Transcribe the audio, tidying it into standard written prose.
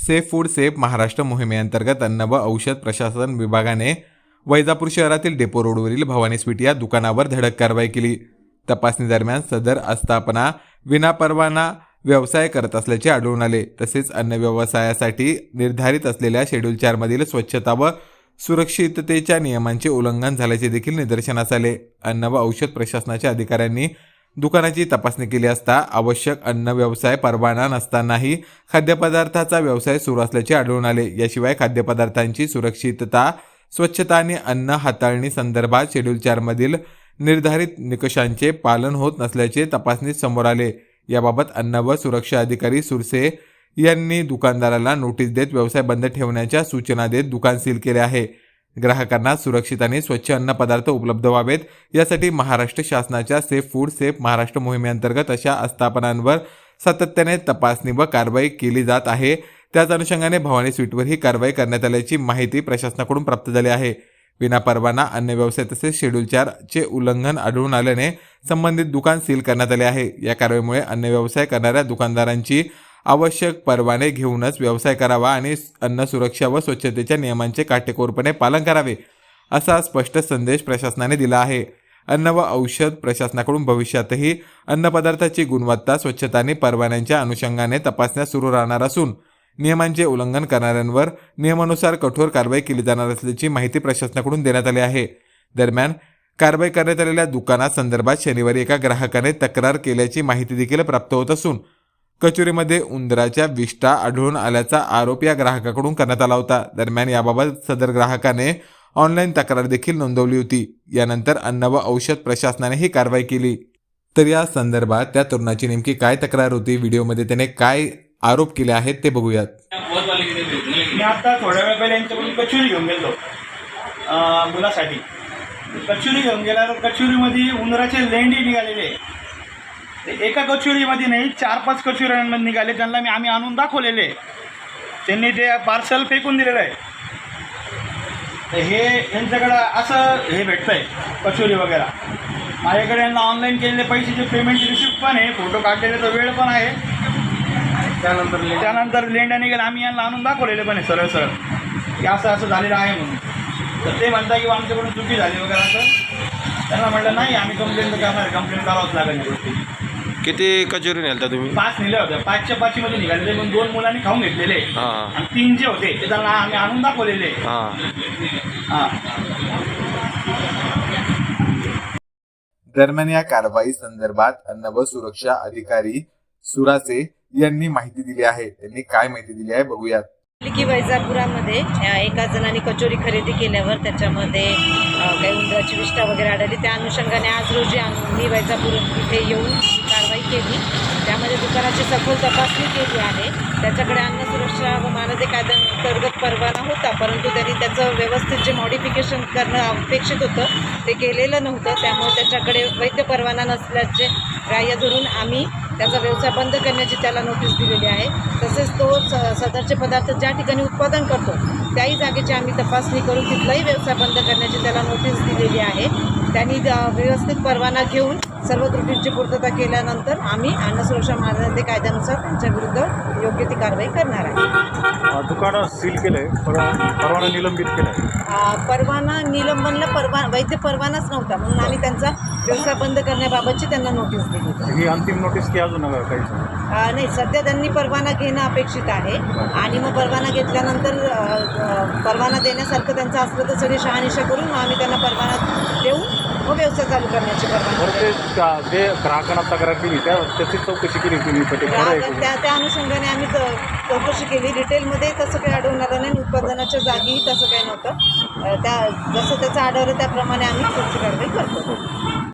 Safe food safe Maharashtra मोहिमेअंतर्गत अन्न व औषध प्रशासन विभागाने वैजापूर शहरातील डेपो रोडवरील भवानी स्वीट या दुकानावर धडक कारवाई केली। तपासणी दरम्यान सदर आस्थापना विनापरवाना व्यवसाय करत असल्याचे आढळून आले। तसेच अन्न व्यवसायासाठी निर्धारित असलेल्या शेड्यूल 4 मधील स्वच्छता व सुरक्षिततेच्या नियमांचे उल्लंघन झाल्याचे देखील निदर्शनास आले। अन्न व औषध प्रशासनाच्या अधिकाऱ्यांनी दुकानाची तपासणी केली असता आवश्यक अन्न व्यवसाय परवाना नसतानाही खाद्यपदार्थाचा व्यवसाय सुरू असल्याचे आढळून आले। याशिवाय खाद्यपदार्थांची सुरक्षितता, स्वच्छता आणि अन्न हाताळणी संदर्भात शेड्यूल 4 मधील निर्धारित निकषांचे पालन होत नसल्याचे तपासणीत समोर आले। याबाबत अन्न व सुरक्षा अधिकारी सुरसे यांनी दुकानदाराला नोटीस देत व्यवसाय बंद ठेवण्याच्या सूचना देत दुकान सील केले आहे। ग्राहकांना सुरक्षित आणि स्वच्छ अन्न पदार्थ उपलब्ध व्हावेत यासाठी महाराष्ट्र शासनाच्या सेफ फूड सेफ महाराष्ट्र मोहिमेअंतर्गत अशा आस्थापनांवर सातत्याने तपासणी व कारवाई केली जात आहे। त्याच अनुषंगाने भवानी स्वीटवर ही कारवाई करण्यात आल्याची माहिती प्रशासनाकडून प्राप्त झाली आहे। विनापरवाना अन्न व्यवसाय तसेच शेड्यूल 4 चे उल्लंघन आढळून आल्याने संबंधित दुकान सील करण्यात आले आहे। या कारवाईमुळे अन्न व्यवसाय करणाऱ्या दुकानदारांची आवश्यक परवाने घेऊनच व्यवसाय करावा आणि अन्न सुरक्षा व स्वच्छतेच्या नियमांचे काटेकोरपणे पालन करावे असा स्पष्ट संदेश प्रशासनाने दिला आहे। अन्न व औषध प्रशासनाकडून भविष्यातही अन्नपदार्थाची गुणवत्ता, स्वच्छता आणि परवान्यांच्या अनुषंगाने तपासण्या सुरू राहणार असून नियमांचे उल्लंघन करणाऱ्यांवर नियमानुसार कठोर कारवाई केली जाणार असल्याची माहिती प्रशासनाकडून देण्यात आली आहे। दरम्यान कारवाई करण्यात आलेल्या दुकानासंदर्भात शनिवारी एका ग्राहकाने तक्रार केल्याची माहिती देखील प्राप्त होत असून कचोरीमध्ये उंदराच्या विष्ठा आढळून आल्याचा आरोप या ग्राहकाकडून करण्यात आला होता। दरम्यान याबाबत सदर ग्राहकाने ऑनलाईन तक्रार देखील नोंदवली होती। यानंतर अन्न व औषध प्रशासनाने ही कारवाई केली। तर या संदर्भात त्या तरुणाची नेमकी काय तक्रार होती, व्हिडिओमध्ये त्याने काय आरोप केले आहेत ते बघूयात। मी आता थोड्या वेळ पहिले यांच्याकडून कचोरी घेऊन गेलो मुलासाठी। कचोरी घेऊन गेल्यावर कचोरीमध्ये उंदराचे लेंडी निघालेले, ते एका कचोरीमध्ये नाही 4-5 कचोऱ्यांमध्ये निघाले। त्यांना आम्ही आणून दाखवलेले, त्यांनी ते पार्सल फेकून दिलेलं आहे। हे यांच्याकडं असं हे भेटतं आहे कचोरी वगैरे। माझ्याकडे यांना ऑनलाईन केलेले पैशाचे पेमेंटची रिसिप्ट पण आहे, फोटो काढलेले तर वेळ पण आहे। त्यानंतर लेंड्या निघाल्या, आम्ही यांना आणून दाखवलेले पण आहे सरळ सरळ की असं असं झालेलं आहे म्हणून। तर ते म्हणता की आमच्याकडून चुकी झाली वगैरे असं। त्यांना म्हटलं नाही, आम्ही कंप्लेंट करणार, कंप्लेंट करावंच लागेल या गोष्टी। किती कचोरी नेलता तुम्ही? 5 नेल्या होत्या, 5च्या 5 मध्ये निघाले ते, पण 2 मुलांनी खाऊन घेतलेले आणि 3 जे होते ते त्यांना आम्ही आणून दाखवलेले। दरम्यान या कारवाई संदर्भात अन्न व सुरक्षा अधिकारी सुरासे यांनी माहिती दिली आहे। त्यांनी काय माहिती दिली आहे बघूयात। की वैजापुरामध्ये एका जणांनी कचोरी खरेदी केल्यावर त्याच्यामध्ये काही उंदराची विष्ठा वगैरे आढळली। त्या अनुषंगाने आज रोजी आम्ही वैजापूर इथे येऊन कारवाई केली। त्यामध्ये दुकानाची सखोल तपासणी केली आहे। त्याच्याकडे अन्न सुरक्षा व मानदे कायद्यांतर्गत परवाना होता, परंतु त्यांनी त्याचं व्यवस्थित जे मॉडिफिकेशन करणं अपेक्षित होतं ते केलेलं नव्हतं। त्यामुळे त्याच्याकडे वैध परवाना नसल्याचे ग्राह्य धरून आम्ही त्याचा व्यवसाय बंद करण्याची त्याला नोटीस दिलेली आहे। तसेच तो सदरचे पदार्थ ज्या ठिकाणी उत्पादन करतो त्याही जागेची आम्ही तपासणी करून तिथलाही व्यवसाय बंद करण्याची त्याला नोटीस दिलेली आहे। त्यांनी व्यवस्थित परवाना घेऊन सर्व त्रुटींची पूर्तता केल्यानंतर आम्ही अन्न सुरक्षा मानदंड कायद्यानुसार त्यांच्या विरुद्ध योग्य ती कारवाई करणार आहे। दुकान सील केलंय, परवाना निलंबित केलाय। परवाना निलंबनला वैध परवानाच नव्हता म्हणून आम्ही त्यांचा व्यवसाय बंद करण्याबाबतची त्यांना नोटीस दिली। ही अंतिम नोटीस की अजून काही? नाही, सध्या त्यांनी परवाना घेणं अपेक्षित आहे आणि मग परवाना घेतल्यानंतर परवाना देण्यासारखं त्यांचं असलं तर सगळी शहानिशा करून आम्ही त्यांना परवाना देऊन व व्यवसाय चालू करण्याची परवानगी। जे ग्राहकांना तक्रार केली त्याची चौकशी केली तुम्ही? त्या अनुषंगाने आम्ही चौकशी केली। डिटेलमध्ये तसं काही आढळून आलं नाही, उत्पादनाच्या जागी तसं काही नव्हतं। जसं त्याचं आढळलं त्याप्रमाणे आम्ही पुढची कारवाई करतो।